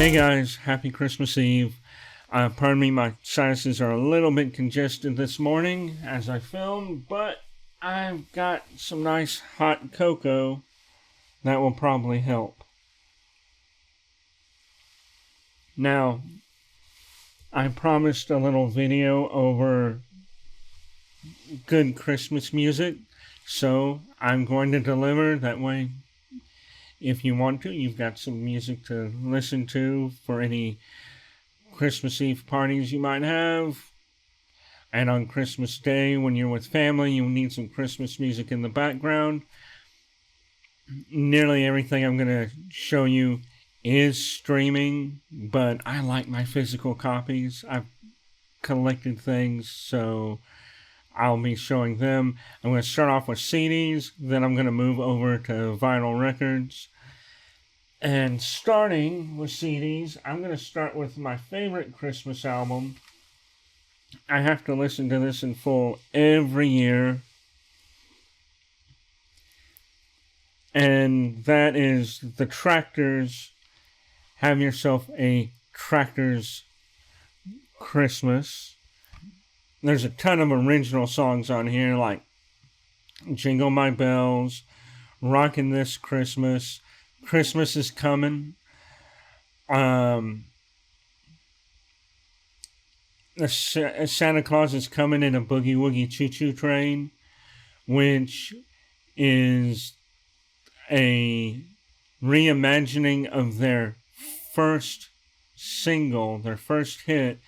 Hey guys, happy Christmas Eve. Pardon me, my sinuses are a little bit congested this morning as I film, but I've got some nice hot cocoa that will probably help. Now, I promised a little video over good Christmas music, so I'm going to deliver. That way, if you want to, you've got some music to listen to for any Christmas Eve parties you might have. And on Christmas Day, when you're with family, you need some Christmas music in the background. Nearly everything I'm going to show you is streaming, but I like my physical copies. I've collected things, so I'll be showing them. I'm going to start off with CDs, then I'm going to move over to vinyl records. And starting with CDs, I'm going to start with my favorite Christmas album. I have to listen to this in full every year. And that is The Tractors' Have Yourself a Tractors Christmas. There's a ton of original songs on here like Jingle My Bells, Rockin' This Christmas, Christmas is Coming, Santa Claus is Coming in a Boogie Woogie Choo Choo Train, which is a reimagining of their first single, their first hit,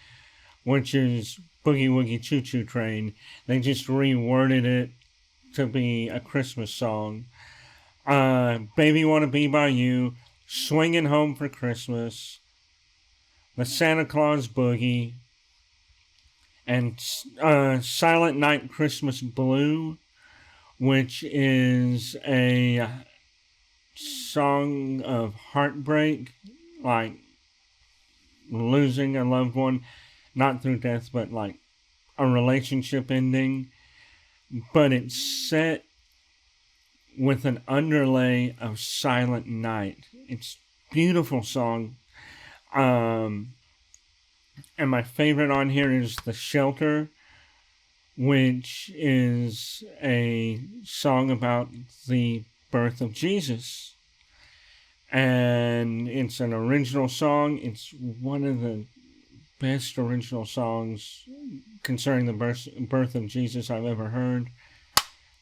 which is Boogie Woogie Choo Choo Train. They just reworded it to be a Christmas song. Baby Wanna Be By You, Swinging Home for Christmas, The Santa Claus Boogie, and Silent Night Christmas Blue, which is a song of heartbreak, like losing a loved one, not through death, but like a relationship ending. But it's set with an underlay of Silent Night. It's a beautiful song. And my favorite on here is The Shelter, which is a song about the birth of Jesus. And it's an original song. It's one of the best original songs concerning the birth of Jesus I've ever heard.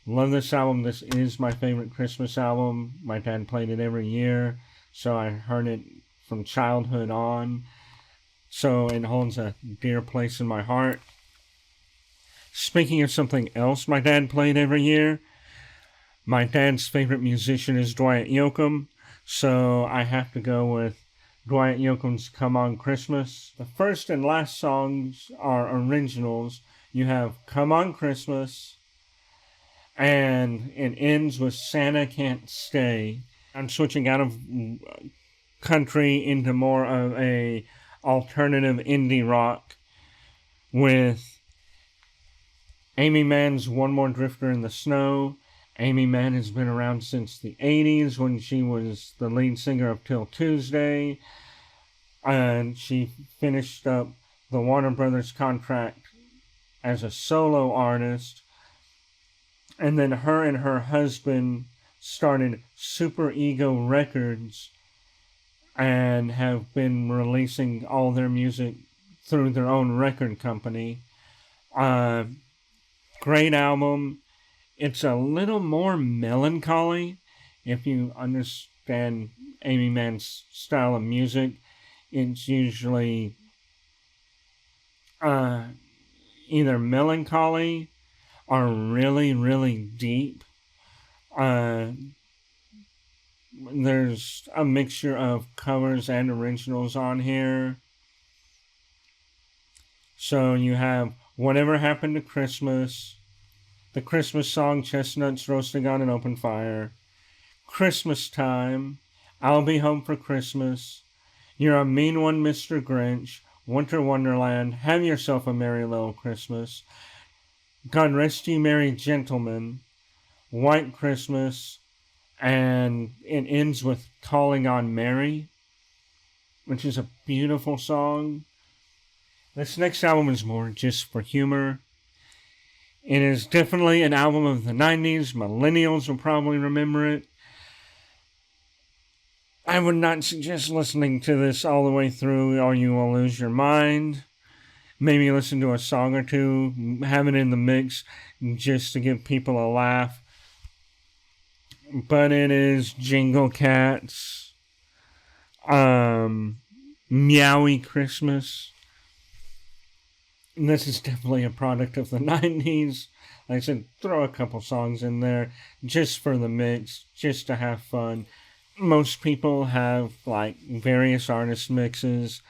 Love this album. This is my favorite Christmas album. My dad played it every year, so I heard it from childhood on. So it holds a dear place in my heart. Speaking of something else my dad played every year, my dad's favorite musician is Dwight Yoakam, so I have to go with Dwight Yoakam's Come On Christmas. The first and last songs are originals. You have Come On Christmas, and it ends with Santa Can't Stay. I'm switching out of country into more of a alternative indie rock with Amy Mann's One More Drifter in the Snow. Amy Mann has been around since the 80s when she was the lead singer of Till Tuesday. And she finished up the Warner Brothers contract as a solo artist. And then her and her husband started Super Ego Records and have been releasing all their music through their own record company. Great album. It's a little more melancholy if you understand Amy Mann's style of music. It's usually either melancholy or really, really deep. There's a mixture of covers and originals on here. So you have Whatever Happened to Christmas, the Christmas song Chestnuts Roasting on an Open Fire, Christmas Time, I'll Be Home for Christmas, You're a Mean One, Mr. Grinch, Winter Wonderland, Have Yourself a Merry Little Christmas, God Rest Ye Merry Gentlemen, White Christmas, and it ends with Calling on Mary. which is a beautiful song. This next album is more just for humor. It is definitely an album of the 90s. Millennials will probably remember it. I would not suggest listening to this all the way through or you will lose your mind. Maybe listen to a song or two, have it in the mix just to give people a laugh. But it is Jingle Cats, Meowie Christmas. And this is definitely a product of the 90s. Like I said, throw a couple songs in there just for the mix, just to have fun. Most people have like various artist mixes,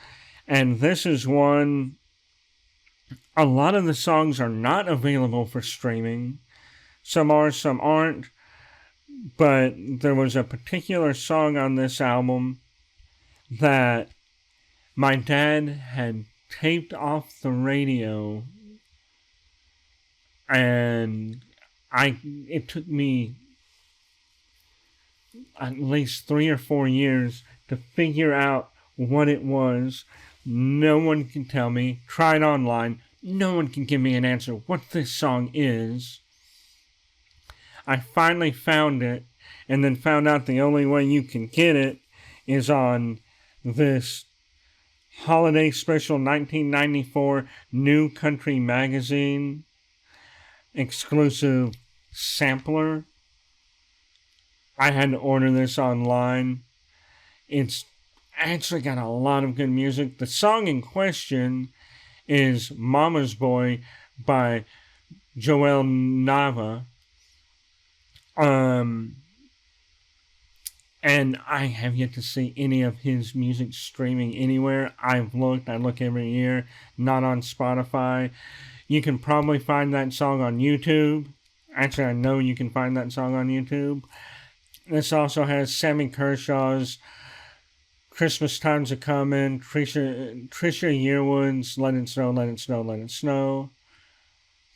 and this is one. A lot of the songs are not available for streaming. Some are, some aren't. But there was a particular song on this album that my dad had taped off the radio, and it took me at least 3 or 4 years to figure out what it was. No one can tell me. Tried online. No one can give me an answer what this song is. I finally found it, and then found out the only way you can get it is on this holiday special 1994 New Country Magazine exclusive sampler. I had to order this online. It's actually got a lot of good music. The song in question is Mama's Boy by Joel Nava. And I have yet to see any of his music streaming anywhere. I've looked. I look every year. Not on Spotify. You can probably find that song on YouTube. Actually, I know you can find that song on YouTube. This also has Sammy Kershaw's Christmas Time's A-Comin', Trisha Yearwood's Let It Snow, Let It Snow, Let It Snow,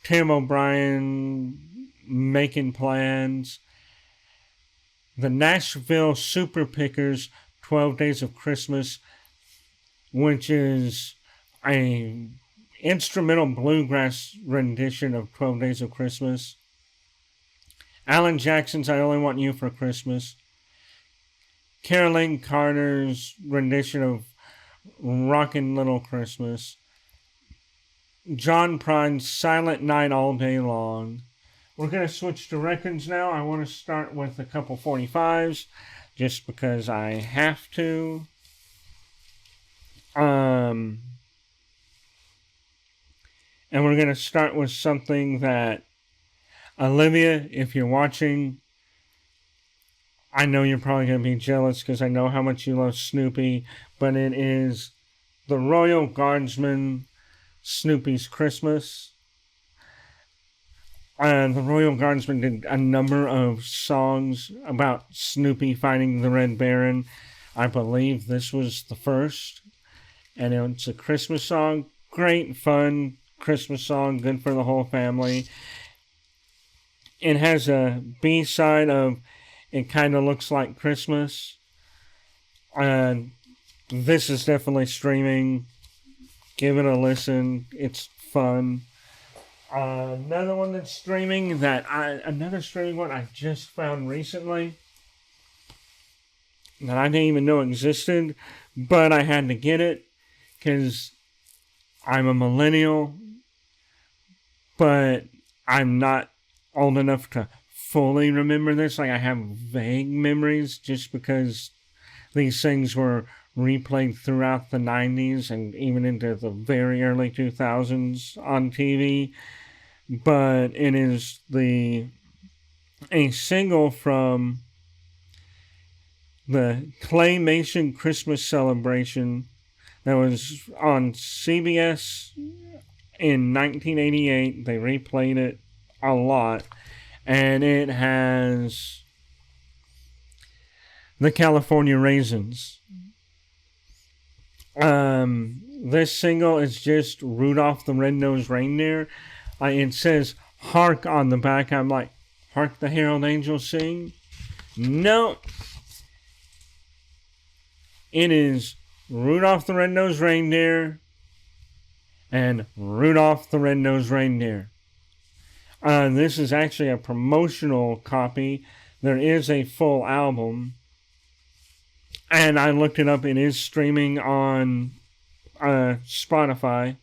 Tim O'Brien, Making Plans, the Nashville Super Pickers, 12 Days of Christmas, which is a instrumental bluegrass rendition of 12 Days of Christmas. Alan Jackson's I Only Want You for Christmas. Caroline Carter's rendition of Rockin' Little Christmas. John Prine's Silent Night All Day Long. We're going to switch to records now. I want to start with a couple 45s, just because I have to. And we're going to start with something that, Olivia, if you're watching, I know you're probably going to be jealous because I know how much you love Snoopy, but it is the Royal Guardsmen, Snoopy's Christmas. The Royal Guardsmen did a number of songs about Snoopy fighting the Red Baron. I believe this was the first. And it's a Christmas song. Great, fun Christmas song. Good for the whole family. It has a B-side of It Kinda Looks Like Christmas. And this is definitely streaming. Give it a listen. It's fun. Another one that's streaming another streaming one I just found recently that I didn't even know existed, but I had to get it because I'm a millennial, but I'm not old enough to fully remember this. Like, I have vague memories just because these things were replayed throughout the 90s and even into the very early 2000s on TV. But it is a single from the Claymation Christmas Celebration that was on CBS in 1988. They replayed it a lot. And it has the California Raisins. This single is just Rudolph the Red-Nosed Reindeer. It says Hark on the back. I'm like, Hark the Herald Angels Sing? No. It is Rudolph the Red-Nosed Reindeer and Rudolph the Red-Nosed Reindeer. This is actually a promotional copy. There is a full album. And I looked it up. It is streaming on Spotify.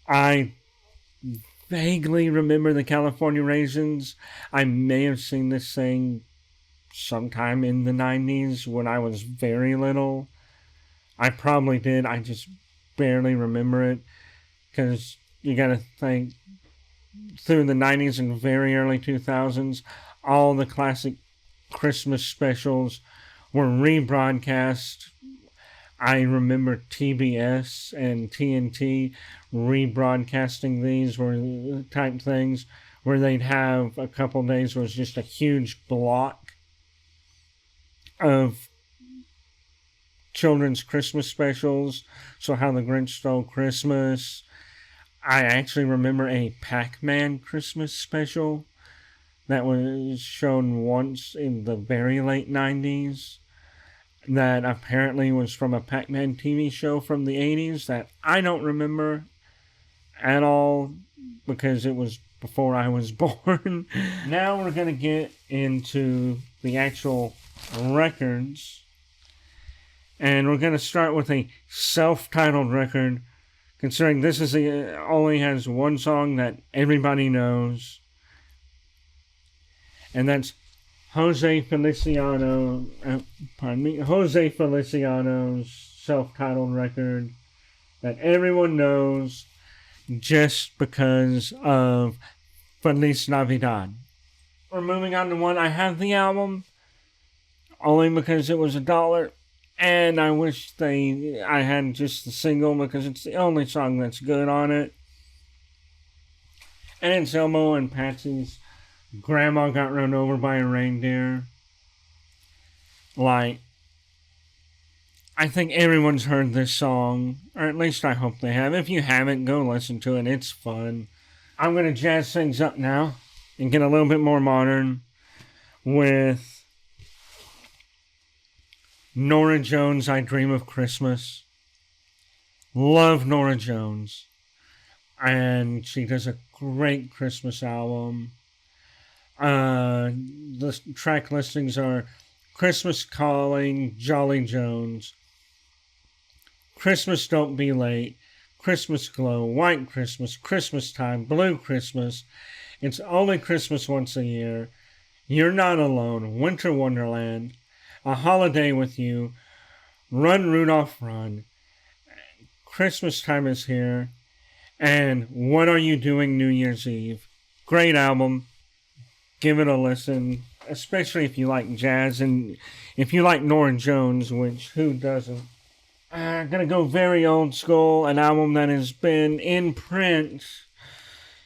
I vaguely remember the California Raisins. I may have seen this thing sometime in the 90s when I was very little. I probably did. I just barely remember it. Because you gotta think, through the 90s and very early 2000s, all the classic Christmas specials were rebroadcast. I remember TBS and TNT rebroadcasting these were type things where they'd have a couple days where it was just a huge block of children's Christmas specials. So How the Grinch Stole Christmas. I actually remember a Pac-Man Christmas special that was shown once in the very late 90s that apparently was from a Pac-Man TV show from the 80s that I don't remember at all because it was before I was born. Now we're going to get into the actual records. And we're going to start with a self-titled record, considering this is only has one song that everybody knows. And that's Jose Feliciano's self-titled record that everyone knows just because of Feliz Navidad. We're moving on to one. I have the album only because it was $1, and I wish I had just the single because it's the only song that's good on it. And it's Elmo and Patsy's Grandma Got Run Over by a Reindeer. I think everyone's heard this song, or at least I hope they have. If you haven't, go listen to it. It's fun. I'm going to jazz things up now and get a little bit more modern with Norah Jones' I Dream of Christmas. Love Norah Jones. And she does a great Christmas album. The track listings are Christmas Calling, Jolly Jones, Christmas Don't Be Late, Christmas Glow, White Christmas, Christmas Time, Blue Christmas, It's Only Christmas Once a Year, You're Not Alone, Winter Wonderland, A Holiday with You, Run Rudolph Run, Christmas Time Is Here, and What Are You Doing New Year's Eve. Great album. Give it a listen, especially if you like jazz and if you like Norah Jones, which who doesn't? I'm going to go very old school, an album that has been in print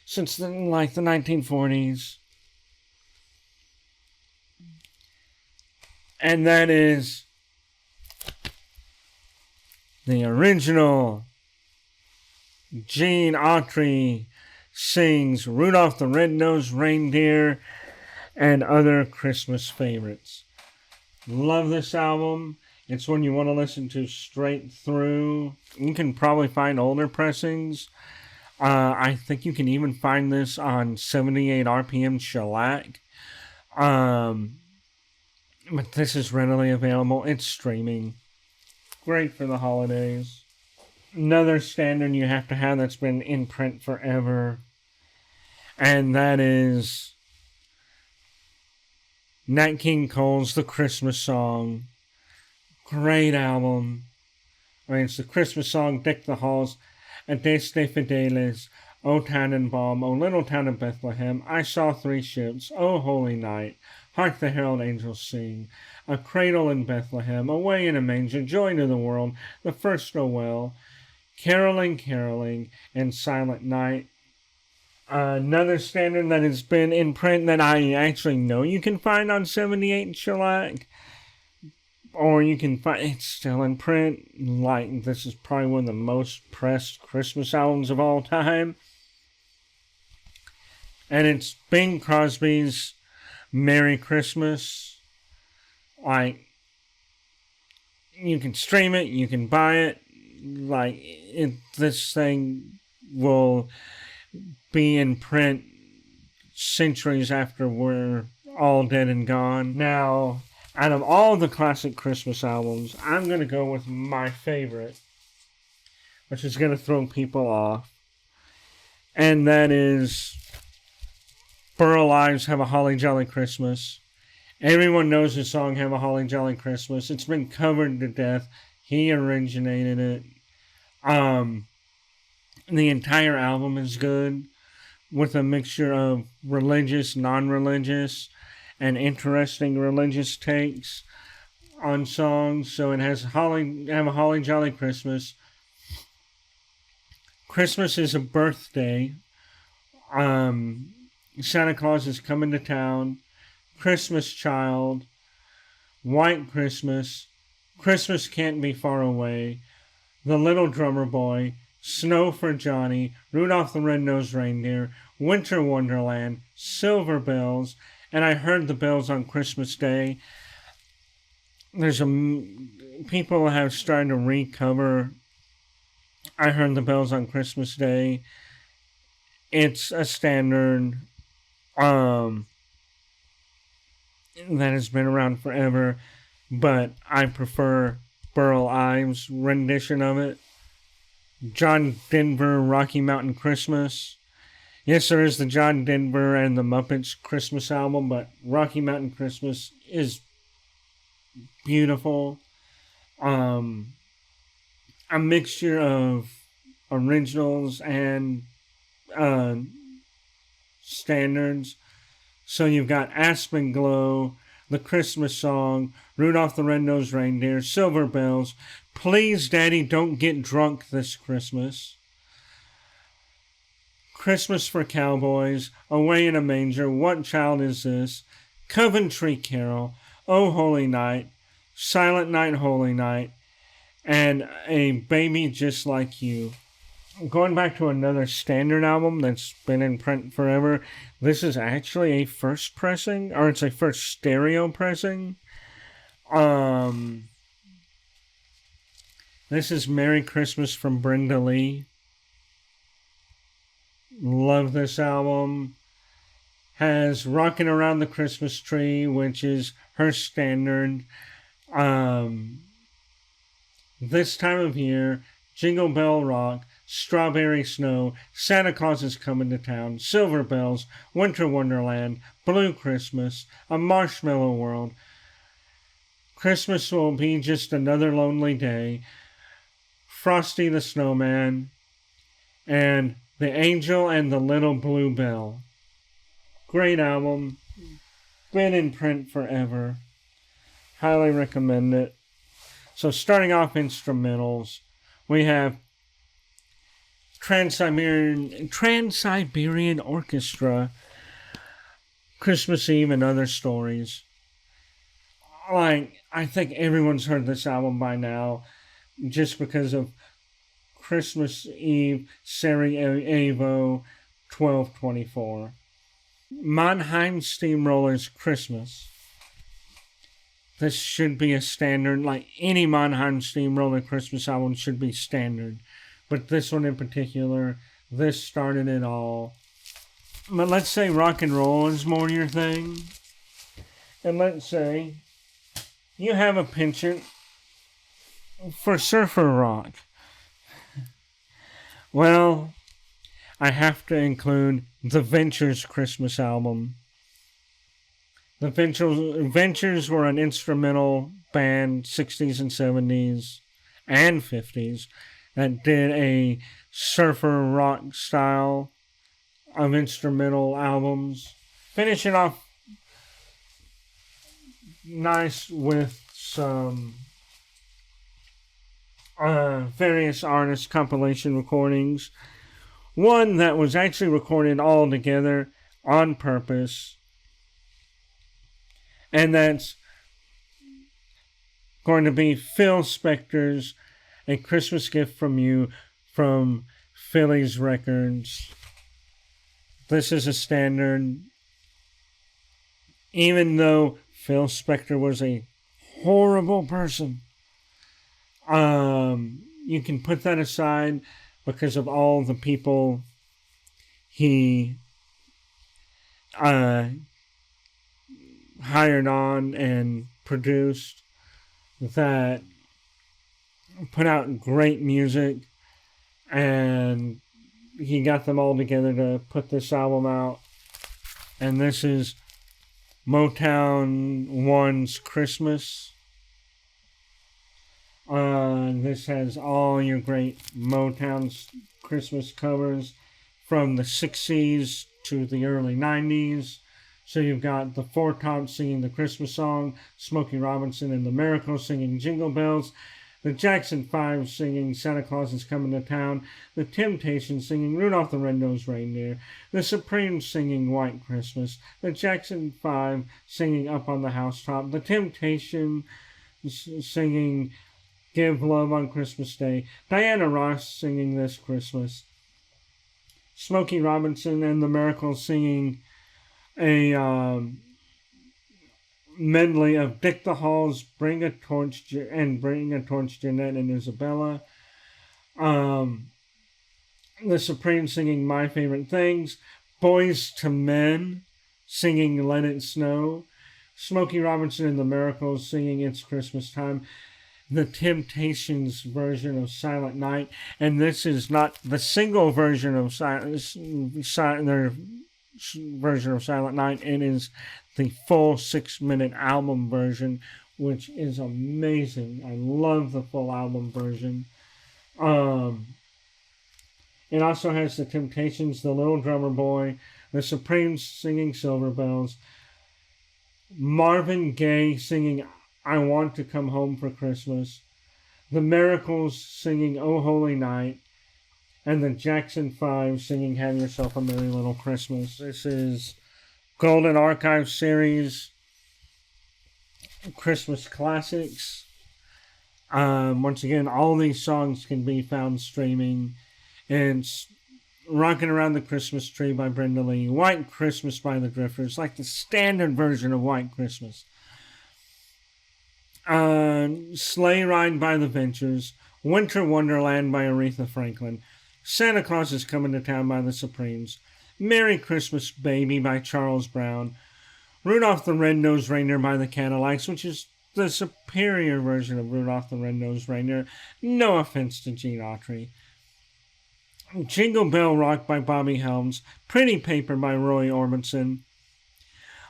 since the 1940s. And that is the original Gene Autry sings Rudolph the Red-Nosed Reindeer and other Christmas favorites. Love this album. It's one you want to listen to straight through. You can probably find older pressings. I think you can even find this on 78 RPM shellac. But this is readily available. It's streaming. Great for the holidays. Another standard you have to have that's been in print forever. And that is Nat King Cole's The Christmas Song. Great album. I mean, it's the Christmas song, Deck the Halls, Adeste Fideles, O Tannenbaum, O Little Town of Bethlehem, I Saw Three Ships, O Holy Night, Hark the Herald Angels Sing, A Cradle in Bethlehem, Away in a Manger, Joy to the World, The First Noel, Caroling, Caroling, and Silent Night. Another standard that has been in print that I actually know you can find on 78 shellac, or you can find it's still in print. This is probably one of the most pressed Christmas albums of all time, and it's Bing Crosby's Merry Christmas. You can stream it, you can buy it. This thing will be in print centuries after we're all dead and gone. Now, out of all the classic Christmas albums, I'm going to go with my favorite, which is going to throw people off. And that is Burl Ives' Have a Holly Jolly Christmas. Everyone knows the song Have a Holly Jolly Christmas. It's been covered to death. He originated it. The entire album is good, with a mixture of religious, non-religious, and interesting religious takes on songs. So it has Have a Holly Jolly Christmas. Christmas is a birthday. Santa Claus is coming to town. Christmas Child. White Christmas. Christmas Can't Be Far Away. The Little Drummer Boy. Snow for Johnny. Rudolph the Red-Nosed Reindeer. Winter Wonderland. Silver Bells. And I Heard the Bells on Christmas Day. People have started to recover I Heard the Bells on Christmas Day. It's a standard that has been around forever, but I prefer Burl Ives' rendition of it. John Denver, Rocky Mountain Christmas. Yes, there is the John Denver and the Muppets Christmas album, but Rocky Mountain Christmas is beautiful. A mixture of originals and standards. So you've got Aspen Glow, The Christmas Song, Rudolph the Red-Nosed Reindeer, Silver Bells, Please Daddy Don't Get Drunk This Christmas, Christmas for Cowboys, Away in a Manger, What Child Is This, Coventry Carol, Oh Holy Night, Silent Night, Holy Night, and A Baby Just Like You. Going back to another standard album that's been in print forever, this is actually a first pressing, or it's a first stereo pressing. This is Merry Christmas from Brenda Lee. Love this album. Has Rockin' Around the Christmas Tree, which is her standard. This Time of Year, Jingle Bell Rock, Strawberry Snow, Santa Claus is Coming to Town, Silver Bells, Winter Wonderland, Blue Christmas, A Marshmallow World, Christmas Will Be Just Another Lonely Day, Frosty the Snowman, and The Angel and the Little Blue Bell. Great album. Been in print forever. Highly recommend it. So starting off instrumentals, we have Trans-Siberian Orchestra, Christmas Eve and Other Stories. I think everyone's heard this album by now, just because of Christmas Eve, Sarajevo, 1224. Mannheim Steamrollers Christmas. This should be a standard, like any Mannheim Steamroller Christmas album should be standard. But this one in particular, this started it all. But let's say rock and roll is more your thing. And let's say you have a penchant for surfer rock. Well, I have to include The Ventures Christmas album. The Ventures were an instrumental band, 60s and 70s and 50s, that did a surfer rock style of instrumental albums. Finishing off nice with some various artist compilation recordings. One that was actually recorded all together on purpose. And that's going to be Phil Spector's A Christmas Gift from You from Phillies Records. This is a standard. Even though Phil Spector was a horrible person, You can put that aside because of all the people he hired on and produced that put out great music, and he got them all together to put this album out. And this is Motown 1's Christmas. This has all your great Motown Christmas covers from the 60s to the early 90s. So you've got the Four Tops singing the Christmas song, Smokey Robinson and the Miracles singing Jingle Bells, the Jackson 5 singing Santa Claus is Coming to Town, the Temptations singing Rudolph the Red-Nosed Reindeer, the Supremes singing White Christmas, the Jackson 5 singing Up on the Housetop, the Temptations singing Give Love on Christmas Day, Diana Ross singing This Christmas, Smokey Robinson and the Miracles singing a medley of Dick the Halls, Bring a Torch, and Bring a Torch, Jeanette and Isabella. The Supremes singing My Favorite Things, Boys to Men singing Let It Snow, Smokey Robinson and the Miracles singing It's Christmas Time, the Temptations version of Silent Night, and this is not the single version of their version of Silent Night. It is the full 6-minute album version, which is amazing. I love the full album version. It also has the Temptations, the Little Drummer Boy, the Supremes singing Silver Bells, Marvin Gaye singing I Want to Come Home for Christmas, the Miracles singing Oh Holy Night, and the Jackson 5 singing Have Yourself a Merry Little Christmas. This is Golden Archive Series Christmas Classics. Once again, all these songs can be found streaming. It's Rockin' Around the Christmas Tree by Brenda Lee, White Christmas by the Drifters, like the standard version of White Christmas. Sleigh Ride by the Ventures, Winter Wonderland by Aretha Franklin, Santa Claus is Coming to Town by the Supremes, Merry Christmas Baby by Charles Brown, Rudolph the Red-Nosed Reindeer by the Cadillacs, which is the superior version of Rudolph the Red-Nosed Reindeer, no offense to Gene Autry, Jingle Bell Rock by Bobby Helms, Pretty Paper by Roy Orbison,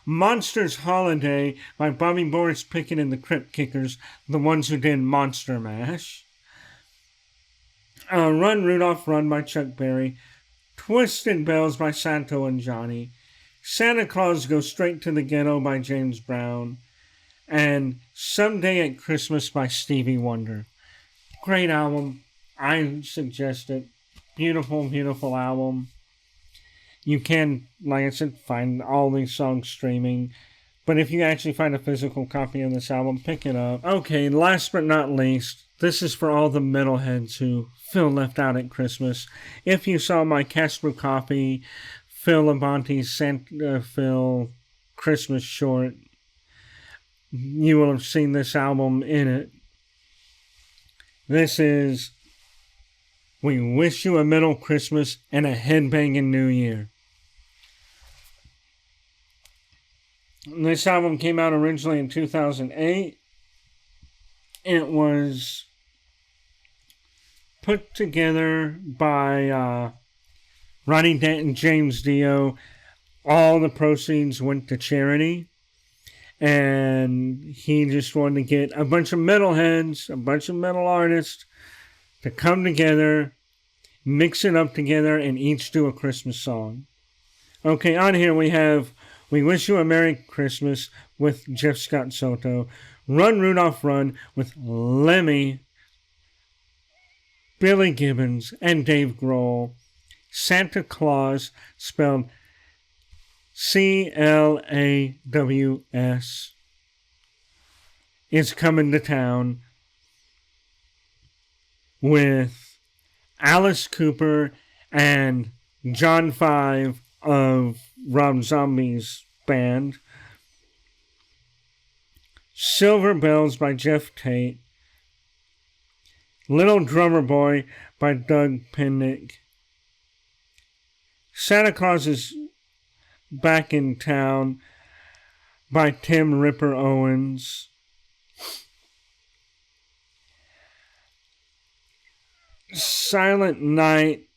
Monsters Holiday by Bobby Boris Pickett and the Crypt Kickers, the ones who did Monster Mash, Run Rudolph Run by Chuck Berry, Twisted Bells by Santo and Johnny, Santa Claus Goes Straight to the Ghetto by James Brown, and Someday at Christmas by Stevie Wonder. Great album. I suggest it. Beautiful, beautiful album. You can, like I said, find all these songs streaming. But if you actually find a physical copy of this album, pick it up. Okay, last but not least, this is for all the metalheads who feel left out at Christmas. If you saw my Castro Coffee, Phil Labonte's Santa Phil Christmas short, you will have seen this album in it. This is We Wish You a Metal Christmas and a Headbanging New Year. This album came out originally in 2008. It was put together by Ronnie Dent and James Dio. All the proceeds went to charity. And he just wanted to get a bunch of metalheads, a bunch of metal artists to come together, mix it up together, and each do a Christmas song. Okay, on here we have We Wish You a Merry Christmas with Jeff Scott Soto, Run Rudolph Run with Lemmy, Billy Gibbons, and Dave Grohl, Santa Claus, spelled C-L-A-W-S, is Coming to Town with Alice Cooper and John Five of Rob Zombie's band, Silver Bells by Jeff Tate, Little Drummer Boy by Doug Pinnick. Santa Claus is Back in Town by Tim Ripper Owens. Silent Night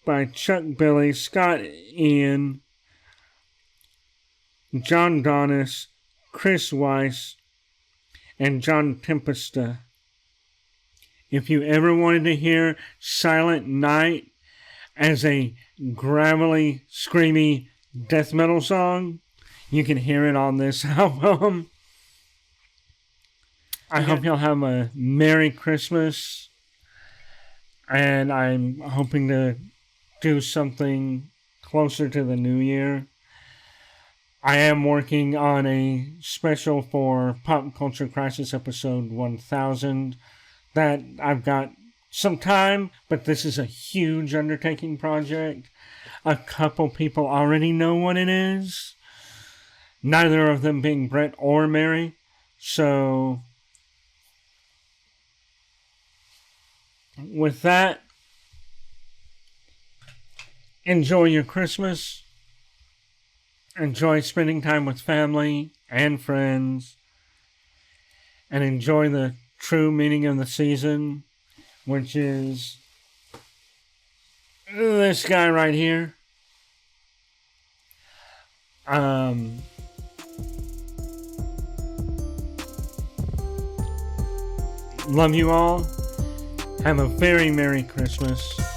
by Chuck Billy, Scott Ian, John Donis, Chris Weiss, and John Tempesta. If you ever wanted to hear Silent Night as a gravelly, screamy death metal song, you can hear it on this album. I hope you'll have a Merry Christmas, and I'm hoping to do something closer to the new year. I am working on a special for Pop Culture Crisis episode 1000 that I've got some time, but this is a huge undertaking project. A couple people already know what it is, neither of them being Brett or Mary, so with that, enjoy your Christmas. Enjoy spending time with family and friends. And enjoy the true meaning of the season, which is this guy right here. Love you all. Have a very Merry Christmas.